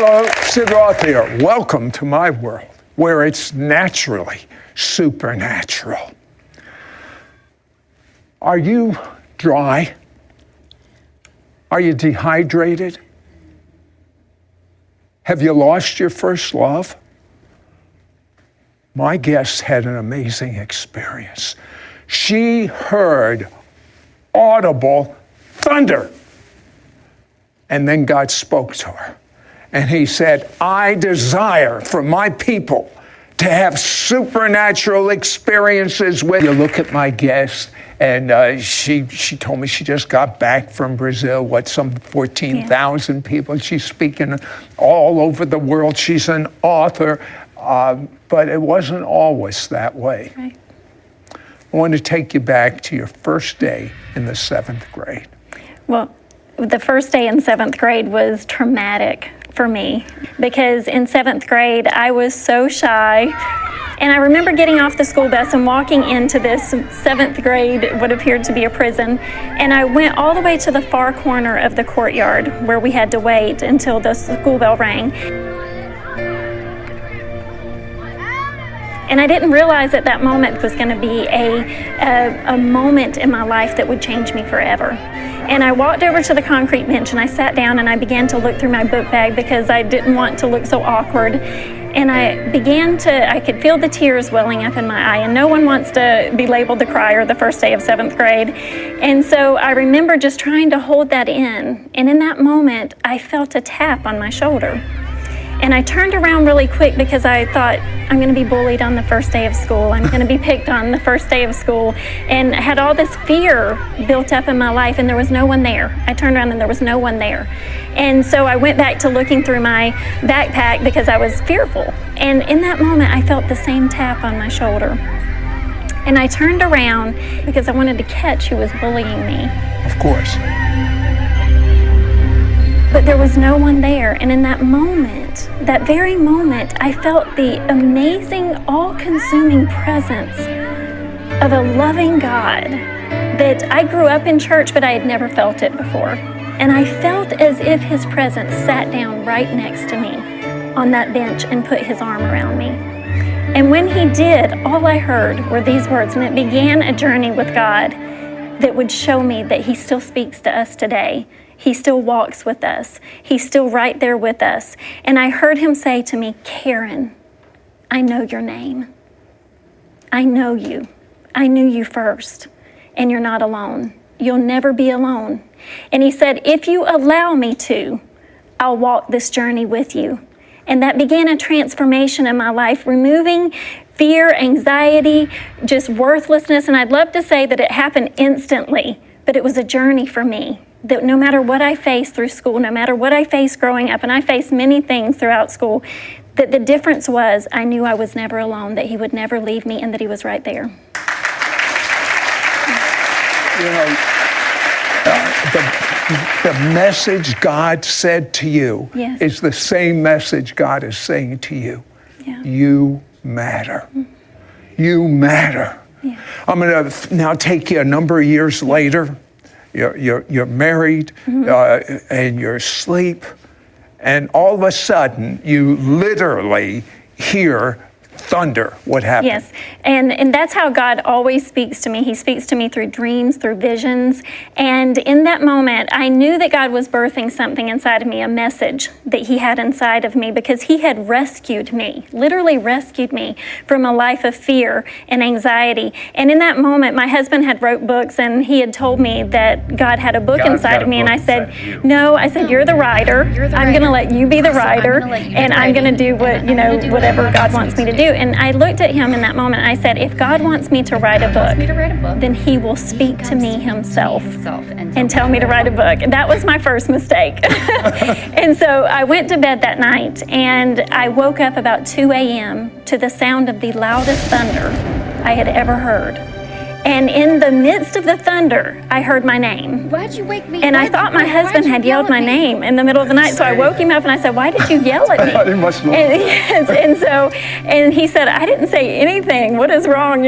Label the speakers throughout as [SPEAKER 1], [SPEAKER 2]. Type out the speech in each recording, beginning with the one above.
[SPEAKER 1] Hello, Sid Roth here. Welcome to my world, where it's naturally supernatural. Are you dry? Are you dehydrated? Have you lost your first love? My guest had an amazing experience. She heard audible thunder. And then God spoke to her. And he said, I desire for my people to have supernatural experiences with you. Look at my guest, and she told me she just got back from Brazil, some 14,000 people. She's speaking all over the world. She's an author, but it wasn't always that way.
[SPEAKER 2] Right.
[SPEAKER 1] I want to take you back to your first day in the 7th grade.
[SPEAKER 2] Well, the first day in 7th grade was traumatic for me because in 7th grade I was so shy, and I remember getting off the school bus and walking into this 7th grade, what appeared to be a prison, and I went all the way to the far corner of the courtyard where we had to wait until the school bell rang. And I didn't realize at that moment was going to be a moment in my life that would change me forever. And I walked over to the concrete bench and I sat down and I began to look through my book bag because I didn't want to look so awkward. And I could feel the tears welling up in my eye, and no one wants to be labeled the crier the first day of 7th grade. And so I remember just trying to hold that in. And in that moment, I felt a tap on my shoulder. And I turned around really quick because I thought, I'm going to be bullied on the first day of school. I'm going to be picked on the first day of school. And I had all this fear built up in my life, and there was no one there. I turned around and there was no one there. And so I went back to looking through my backpack because I was fearful. And in that moment, I felt the same tap on my shoulder. And I turned around because I wanted to catch who was bullying me.
[SPEAKER 1] Of course.
[SPEAKER 2] But there was no one there, and in that moment, that very moment, I felt the amazing, all-consuming presence of a loving God that I grew up in church, but I had never felt it before. And I felt as if his presence sat down right next to me on that bench and put his arm around me. And when he did, all I heard were these words, and it began a journey with God that would show me that he still speaks to us today. He still walks with us. He's still right there with us. And I heard him say to me, Karen, I know your name. I know you. I knew you first. And you're not alone. You'll never be alone. And he said, if you allow me to, I'll walk this journey with you. And that began a transformation in my life, removing fear, anxiety, just worthlessness. And I'd love to say that it happened instantly, but it was a journey for me. That no matter what I faced through school, no matter what I faced growing up, and I faced many things throughout school, that the difference was I knew I was never alone, that he would never leave me, and that he was right there.
[SPEAKER 1] You know, the message God said to you is the same message God is saying to you.
[SPEAKER 2] Yeah.
[SPEAKER 1] You matter. You matter.
[SPEAKER 2] Yeah.
[SPEAKER 1] I'm going to now take you a number of years later. You're married, and you're asleep, and all of a sudden you literally hear thunder. What happened?
[SPEAKER 2] Yes, and that's how God always speaks to me. He speaks to me through dreams, through visions, and in that moment, I knew that God was birthing something inside of me, a message that he had inside of me, because he had rescued me, literally rescued me from a life of fear and anxiety. And in that moment, my husband had wrote books, and he had told me that God had a book inside of me, and I said, no, I said, you're the writer. I'm going to let you be the writer, and I'm going to do whatever God wants me to do. And I looked at him in that moment and I said, if God wants me to write a book, then he will speak to me himself and tell me to write a book. That was my first mistake. And so I went to bed that night and I woke up about 2 a.m. to the sound of the loudest thunder I had ever heard. And in the midst of the thunder, I heard my name.
[SPEAKER 3] Why'd you wake me?
[SPEAKER 2] And I thought my husband had yelled my name in the middle of the night, so I woke him up and I said, why did you yell at me?
[SPEAKER 1] He must know.
[SPEAKER 2] And he said, I didn't say anything. What is wrong,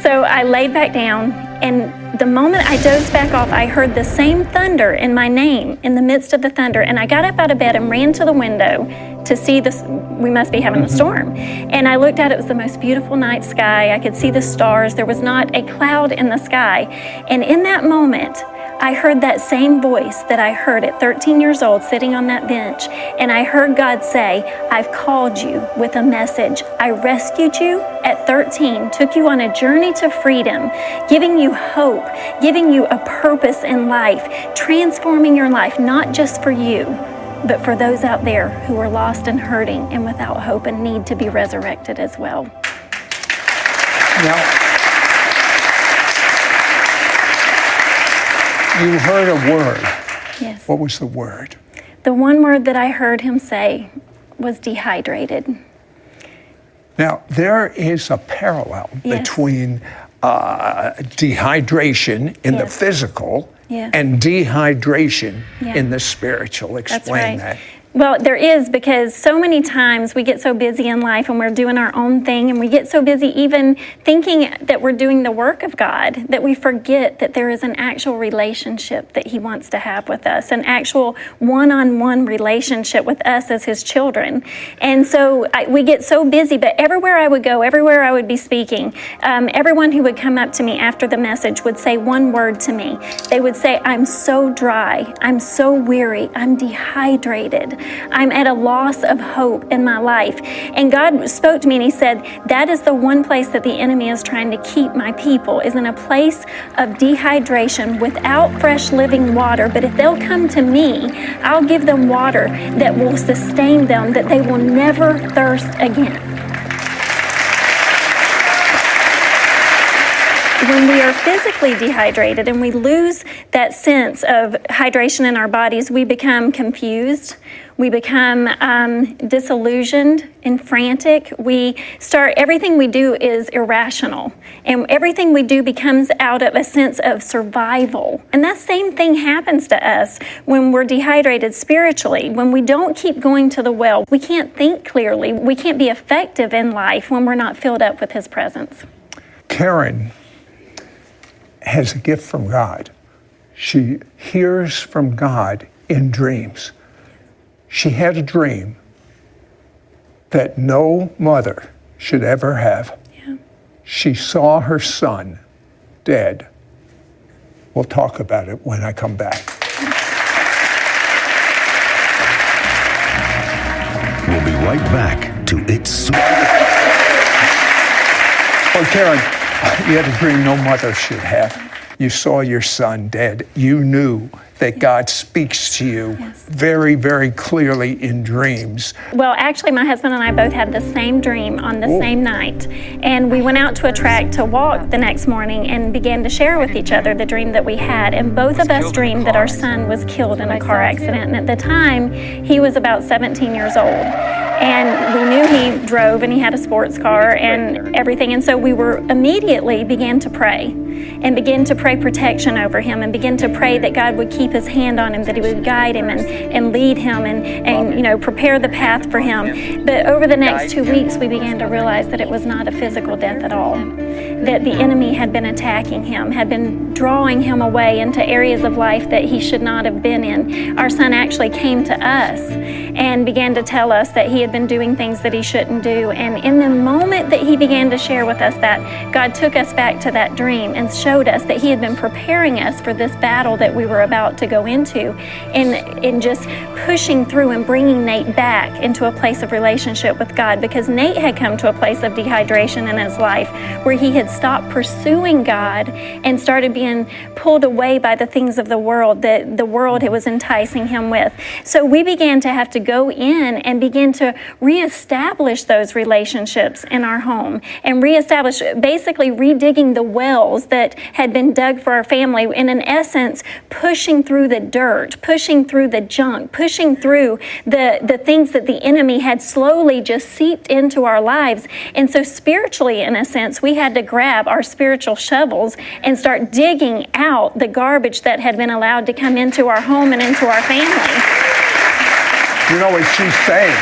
[SPEAKER 2] So I laid back down, and the moment I dozed back off, I heard the same thunder in my name in the midst of the thunder. And I got up out of bed and ran to the window to see this. We must be having a storm. And I looked out, it was the most beautiful night sky. I could see the stars. There was not a cloud in the sky. And in that moment, I heard that same voice that I heard at 13 years old sitting on that bench. And I heard God say, I've called you with a message. I rescued you at 13, took you on a journey to freedom, giving you hope, giving you a purpose in life, transforming your life, not just for you, but for those out there who are lost and hurting and without hope and need to be resurrected as well.
[SPEAKER 1] Now, you heard a word.
[SPEAKER 2] Yes.
[SPEAKER 1] What was the word?
[SPEAKER 2] The one word that I heard him say was dehydrated.
[SPEAKER 1] Now, there is a parallel
[SPEAKER 2] Yes.
[SPEAKER 1] between dehydration in the
[SPEAKER 2] Yes.
[SPEAKER 1] physical
[SPEAKER 2] Yes.
[SPEAKER 1] and dehydration
[SPEAKER 2] Yeah.
[SPEAKER 1] in the spiritual.
[SPEAKER 2] That's
[SPEAKER 1] Explain
[SPEAKER 2] right.
[SPEAKER 1] that.
[SPEAKER 2] Well, there is, because so many times we get so busy in life and we're doing our own thing, and we get so busy even thinking that we're doing the work of God, that we forget that there is an actual relationship that He wants to have with us, an actual one-on-one relationship with us as His children. And so we get so busy, but everywhere I would go, everywhere I would be speaking, everyone who would come up to me after the message would say one word to me. They would say, I'm so dry, I'm so weary, I'm dehydrated. I'm at a loss of hope in my life. And God spoke to me and He said, that is the one place that the enemy is trying to keep my people, is in a place of dehydration without fresh living water. But if they'll come to me, I'll give them water that will sustain them, that they will never thirst again. When we are physically dehydrated and we lose that sense of hydration in our bodies, we become confused, we become disillusioned and frantic. Everything we do is irrational, and everything we do becomes out of a sense of survival. And that same thing happens to us when we're dehydrated spiritually. When we don't keep going to the well, we can't think clearly, we can't be effective in life when we're not filled up with His presence.
[SPEAKER 1] Karen has a gift from God. She hears from God in dreams. She had a dream that no mother should ever have.
[SPEAKER 2] Yeah.
[SPEAKER 1] She saw her son dead. We'll talk about it when I come back.
[SPEAKER 3] We'll be right back to It's
[SPEAKER 1] Well, Karen, you had a dream no mother should have. You saw your son dead. You knew that God speaks to you very, very clearly in dreams.
[SPEAKER 2] Well, actually, my husband and I both had the same dream on the same night. And we went out to a track to walk the next morning and began to share with each other the dream that we had. And both of us dreamed that our son was killed in a car accident. And at the time, he was about 17 years old. And we knew he drove and he had a sports car and everything. And so we immediately began to pray and began to pray protection over him and begin to pray that God would keep His hand on him, that He would guide him and lead him and prepare the path for him. But over the next 2 weeks, we began to realize that it was not a physical death at all, that the enemy had been attacking him, had been drawing him away into areas of life that he should not have been in. Our son actually came to us and began to tell us that he had been doing things that he shouldn't do. And in the moment that he began to share with us that, God took us back to that dream and showed us that He had been preparing us for this battle that we were about to go into, in just pushing through and bringing Nate back into a place of relationship with God, because Nate had come to a place of dehydration in his life where he had stopped pursuing God and started being pulled away by the things of the world that the world was enticing him with. So we began to have to go in and begin to reestablish those relationships in our home and reestablish, basically redigging the wells that had been dug for our family, and in essence pushing through the dirt, pushing through the junk, pushing through the things that the enemy had slowly just seeped into our lives. And so spiritually, in a sense, we had to grab our spiritual shovels and start digging out the garbage that had been allowed to come into our home and into our family.
[SPEAKER 1] You know what she's saying?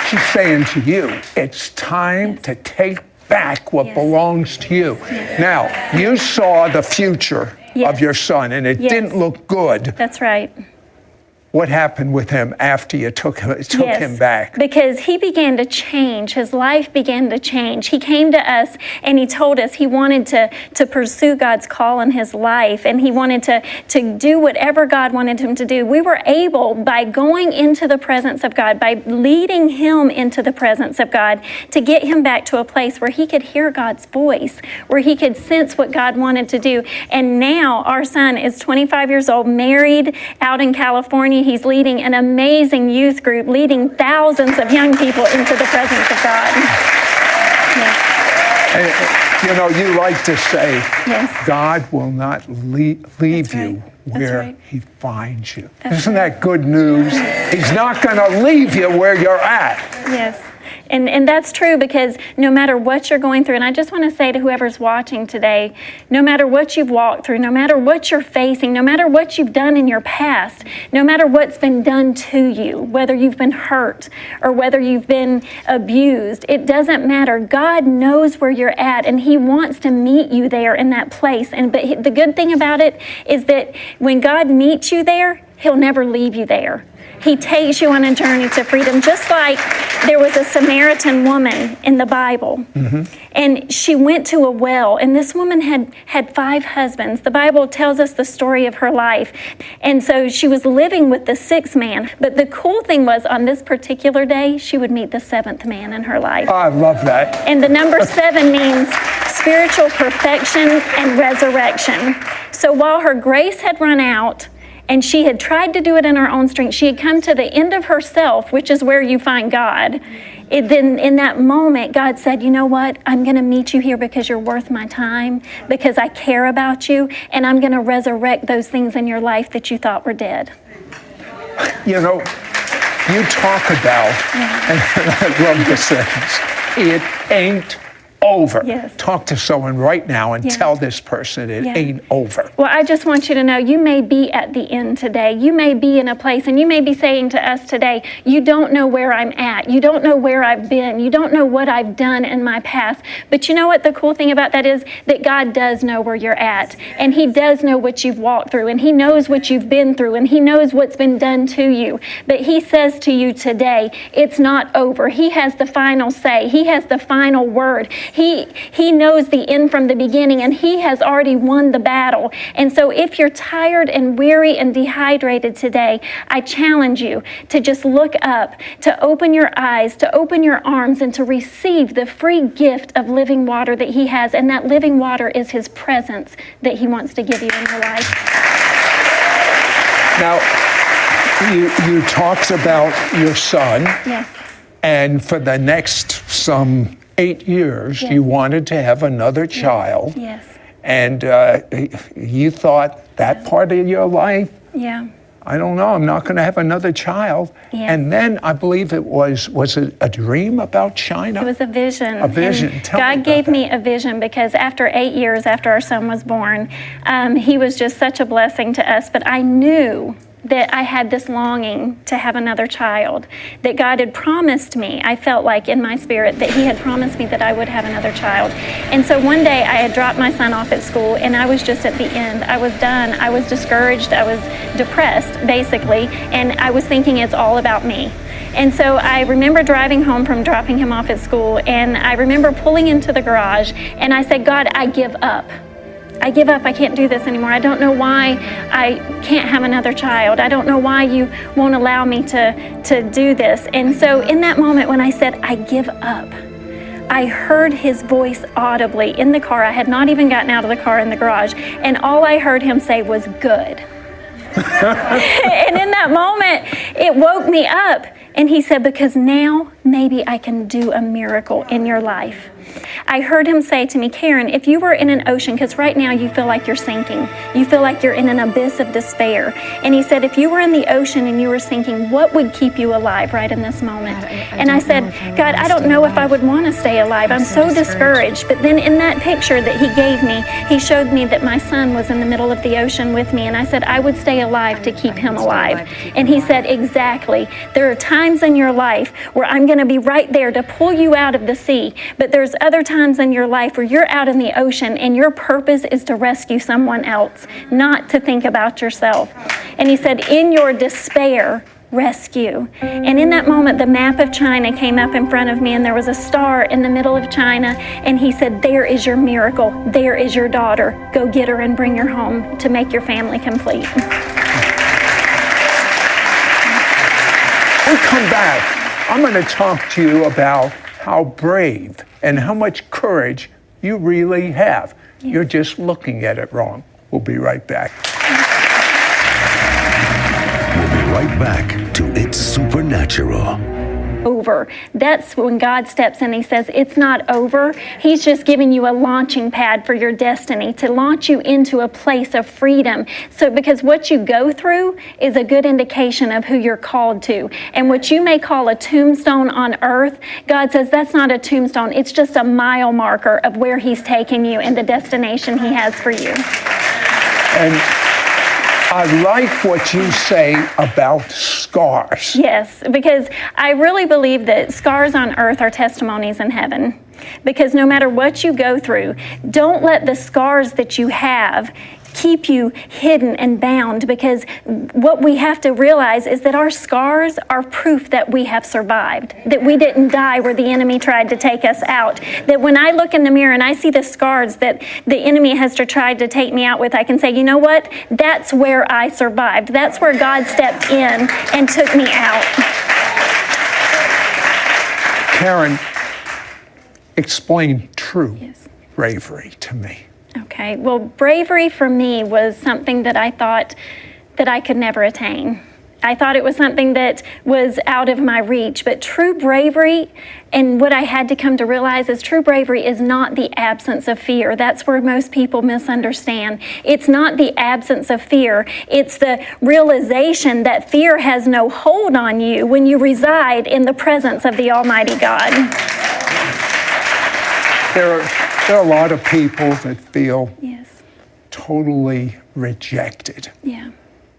[SPEAKER 1] She's saying to you, it's time to take back what
[SPEAKER 2] Yes.
[SPEAKER 1] belongs to you.
[SPEAKER 2] Yes.
[SPEAKER 1] Now, you saw the future
[SPEAKER 2] Yes.
[SPEAKER 1] of your son, and it
[SPEAKER 2] Yes.
[SPEAKER 1] didn't look good.
[SPEAKER 2] That's right.
[SPEAKER 1] What happened with him after you took him back?
[SPEAKER 2] Because he began to change. His life began to change. He came to us and he told us he wanted to pursue God's call in his life, and he wanted to do whatever God wanted him to do. We were able, by going into the presence of God, by leading him into the presence of God, to get him back to a place where he could hear God's voice, where he could sense what God wanted to do. And now our son is 25 years old, married, out in California. He's leading an amazing youth group, leading thousands of young people into the presence of God. Yes.
[SPEAKER 1] And, you know, you like to say,
[SPEAKER 2] Yes.
[SPEAKER 1] God will not leave
[SPEAKER 2] That's
[SPEAKER 1] you
[SPEAKER 2] right. That's
[SPEAKER 1] where
[SPEAKER 2] right.
[SPEAKER 1] he finds you.
[SPEAKER 2] That's
[SPEAKER 1] Isn't that good news? He's not going to leave you where you're at.
[SPEAKER 2] Yes. And that's true, because no matter what you're going through, and I just want to say to whoever's watching today, no matter what you've walked through, no matter what you're facing, no matter what you've done in your past, no matter what's been done to you, whether you've been hurt or whether you've been abused, it doesn't matter. God knows where you're at, and he wants to meet you there in that place. But the good thing about it is that when God meets you there, he'll never leave you there. He takes you on a journey to freedom, just like there was a Samaritan woman in the Bible. Mm-hmm. And she went to a well, and this woman had 5 husbands. The Bible tells us the story of her life. And so she was living with the 6th man. But the cool thing was, on this particular day, she would meet the 7th man in her life.
[SPEAKER 1] I love that.
[SPEAKER 2] And the number 7 means spiritual perfection and resurrection. So while her grace had run out, and she had tried to do it in her own strength, she had come to the end of herself, which is where you find God. Then in that moment, God said, you know what? I'm going to meet you here because you're worth my time, because I care about you, and I'm going to resurrect those things in your life that you thought were dead.
[SPEAKER 1] You know, you talk about, and I love this sentence, it ain't over.
[SPEAKER 2] Yes.
[SPEAKER 1] Talk to someone right now and
[SPEAKER 2] Yeah.
[SPEAKER 1] tell this person it
[SPEAKER 2] Yeah.
[SPEAKER 1] ain't over.
[SPEAKER 2] Well, I just want you to know, you may be at the end today. You may be in a place, and you may be saying to us today, you don't know where I'm at. You don't know where I've been. You don't know what I've done in my past. But you know what the cool thing about that is? That God does know where you're at. And he does know what you've walked through. And he knows what you've been through. And he knows what's been done to you. But he says to you today, it's not over. He has the final say. He has the final word. He knows the end from the beginning, and he has already won the battle. And so if you're tired and weary and dehydrated today, I challenge you to just look up, to open your eyes, to open your arms, and to receive the free gift of living water that he has. And that living water is his presence that he wants to give you in your life.
[SPEAKER 1] Now, you talked about your son.
[SPEAKER 2] Yes.
[SPEAKER 1] And for the next some 8 years,
[SPEAKER 2] Yes.
[SPEAKER 1] you wanted to have another child.
[SPEAKER 2] Yes.
[SPEAKER 1] And you thought that part of your life,
[SPEAKER 2] Yeah.
[SPEAKER 1] I don't know, I'm not going to have another child.
[SPEAKER 2] Yes.
[SPEAKER 1] And then I believe it was it a dream about China?
[SPEAKER 2] It was a vision.
[SPEAKER 1] A vision.
[SPEAKER 2] And
[SPEAKER 1] Tell me
[SPEAKER 2] God
[SPEAKER 1] about
[SPEAKER 2] gave
[SPEAKER 1] that.
[SPEAKER 2] me a vision, because after 8 years after our son was born, he was just such a blessing to us. But I knew that I had this longing to have another child, that God had promised me. I felt like in my spirit that he had promised me that I would have another child. And so one day I had dropped my son off at school, and I was just at the end. I was done. I was discouraged. I was depressed, basically, and I was thinking it's all about me. And so I remember driving home from dropping him off at school, and I remember pulling into the garage, and I said, God, I give up. I give up. I can't do this anymore. I don't know why I can't have another child. I don't know why you won't allow me to do this. And so in that moment when I said, I give up, I heard his voice audibly in the car. I had not even gotten out of the car in the garage. And all I heard him say was, good. And in that moment, it woke me up. And he said, because now maybe I can do a miracle in your life. I heard him say to me, Karen, if you were in an ocean, because right now you feel like you're sinking, you feel like you're in an abyss of despair. And he said, if you were in the ocean and you were sinking, what would keep you alive right in this moment? And I said, God, I don't know if I would want to stay alive. I'm so discouraged. But then in that picture that he gave me, he showed me that my son was in the middle of the ocean with me. And I said, I would stay alive to keep him alive. And he said, exactly. There are times in your life where I'm going to be right there to pull you out of the sea. But there's other times times in your life where you're out in the ocean and your purpose is to rescue someone else, not to think about yourself. And he said, in your despair, rescue. And in that moment, the map of China came up in front of me, and there was a star in the middle of China, and he said, there is your miracle. There is your daughter. Go get her and bring her home to make your family complete.
[SPEAKER 1] When we come back, I'm going to talk to you about how brave and how much courage you really have.
[SPEAKER 2] Yes.
[SPEAKER 1] You're just looking at it wrong. We'll be right back.
[SPEAKER 3] We'll be right back to It's Supernatural.
[SPEAKER 2] Over. That's when God steps in. He says, it's not over. He's just giving you a launching pad for your destiny, to launch you into a place of freedom. So because what you go through is a good indication of who you're called to. And what you may call a tombstone on earth, God says that's not a tombstone. It's just a mile marker of where He's taking you and the destination He has for you.
[SPEAKER 1] And I like what you say about scars.
[SPEAKER 2] Yes, because I really believe that scars on earth are testimonies in heaven. Because no matter what you go through, don't let the scars that you have keep you hidden and bound, because what we have to realize is that our scars are proof that we have survived, that we didn't die where the enemy tried to take us out. That when I look in the mirror and I see the scars that the enemy has tried to take me out with, I can say, you know what? That's where I survived. That's where God stepped in and took me out.
[SPEAKER 1] Karen, explain true bravery to me.
[SPEAKER 2] Okay, well, bravery for me was something that I thought that I could never attain. I thought it was something that was out of my reach, but true bravery, and what I had to come to realize is true bravery is not the absence of fear. That's where most people misunderstand. It's not the absence of fear. It's the realization that fear has no hold on you when you reside in the presence of the Almighty God.
[SPEAKER 1] There are a lot of people that feel totally rejected.
[SPEAKER 2] Yeah.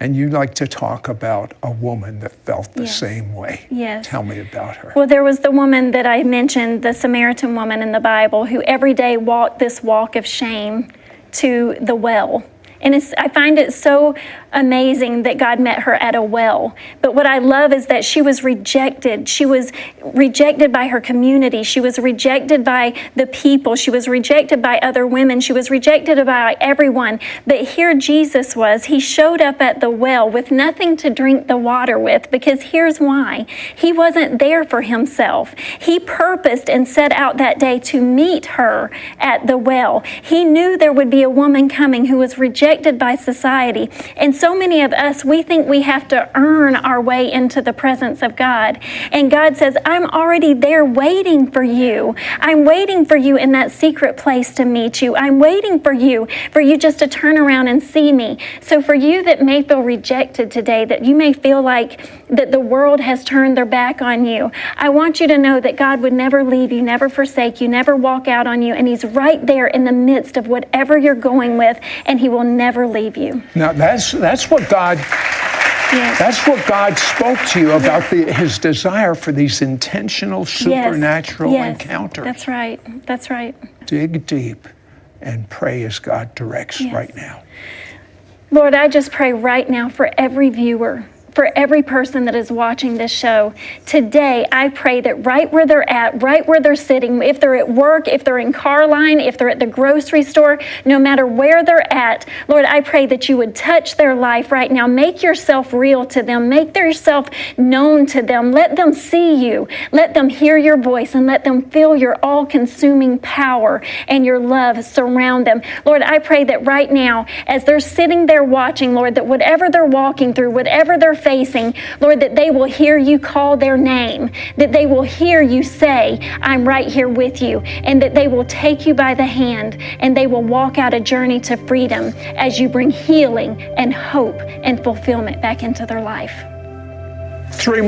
[SPEAKER 1] And you like to talk about a woman that felt the
[SPEAKER 2] Yes.
[SPEAKER 1] same way.
[SPEAKER 2] Yes.
[SPEAKER 1] Tell me about her.
[SPEAKER 2] Well, there was the woman that I mentioned, the Samaritan woman in the Bible, who every day walked this walk of shame to the well. And I find it so amazing that God met her at a well. But what I love is that she was rejected. She was rejected by her community. She was rejected by the people. She was rejected by other women. She was rejected by everyone. But here Jesus was. He showed up at the well with nothing to drink the water with, because here's why. He wasn't there for himself. He purposed and set out that day to meet her at the well. He knew there would be a woman coming who was rejected by society. And so many of us, we think we have to earn our way into the presence of God. And God says, I'm already there waiting for you. I'm waiting for you in that secret place to meet you. I'm waiting for you just to turn around and see me. So for you that may feel rejected today, that you may feel like that the world has turned their back on you, I want you to know that God would never leave you, never forsake you, never walk out on you. And He's right there in the midst of whatever you're going with, and He will never leave you.
[SPEAKER 1] Now that's what God that's what God spoke to you about, His desire for these intentional supernatural encounters.
[SPEAKER 2] That's right. That's right.
[SPEAKER 1] Dig deep and pray as God directs right now.
[SPEAKER 2] Lord, I just pray right now for every viewer, for every person that is watching this show. Today, I pray that right where they're at, right where they're sitting, if they're at work, if they're in car line, if they're at the grocery store, no matter where they're at, Lord, I pray that you would touch their life right now. Make yourself real to them. Make yourself known to them. Let them see you. Let them hear your voice, and let them feel your all-consuming power and your love surround them. Lord, I pray that right now, as they're sitting there watching, Lord, that whatever they're walking through, whatever they're facing, Lord, that they will hear you call their name, that they will hear you say, I'm right here with you, and that they will take you by the hand, and they will walk out a journey to freedom as you bring healing and hope and fulfillment back into their life.
[SPEAKER 1] 3 more.